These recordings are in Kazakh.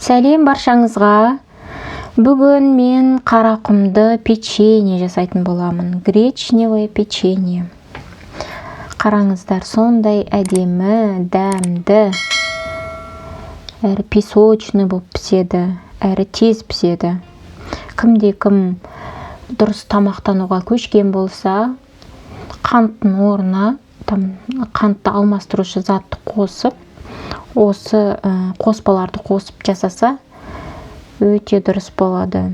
Сәлем баршаңызға. Бүгін мен қарақұмды печенье жасайтын боламын. Гречневое печенье. Қараңыздар, сондай әдемі, дәмді, әрі песочный болып піседі, әрі тез піседі. Кімде-кім дұрыс тамақтануға көшкен болса, қанттың орнына қантты алмастырушы затты қосып, осы қоспаларды қосып жасаса, өте дұрыс болады.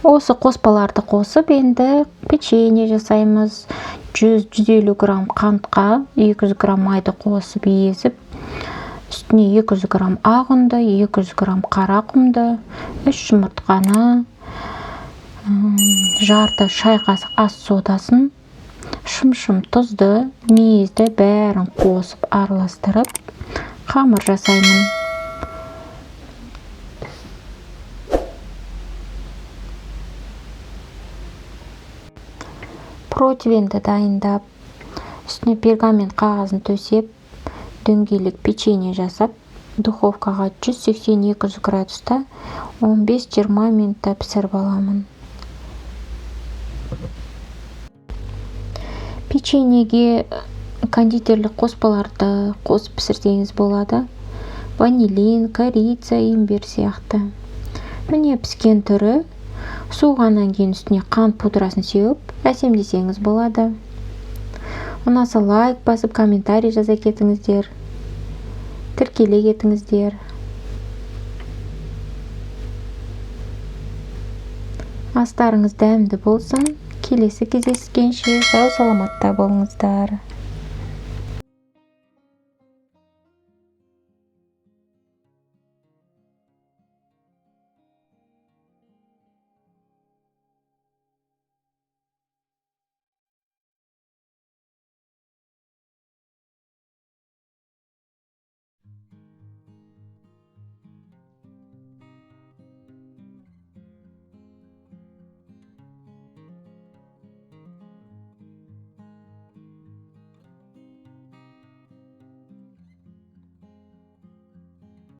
Осы қоспаларды қосып, енді печенье жасаймыз. 100-150 грамм қантқа 200 грамм майды қосып езіп, үстіне 200 грамм ақ ұнды, 200 грамм қара құмды, 3 жұмыртқаны, жарты шай қасық ас содасын, шым тұзды, мейізді бәрін қосып араластырып, қамыр жасаймын. Противенді дайындап, үстіне пергамент қағазын төсеп, дөңгелек печенье жасап, духовкаға 180-200 градуста 15-20 минутта пісіріп аламын. Печеньеге кондитерлік қоспаларды қосып пісірсеңіз болады. Ванилин, корица, имбирь сияқты. Міне піскен түрі. Суығаннан кейін үстіне қант пудрасын сеуіп, әсемдесеңіз болады. Ұнаса лайк басып, комментарий жаза кетіңіздер. Тіркеле кетіңіздер. Астарыңыз дәмді болсын. Келесі кездескенше сау саламатта болыңыздар.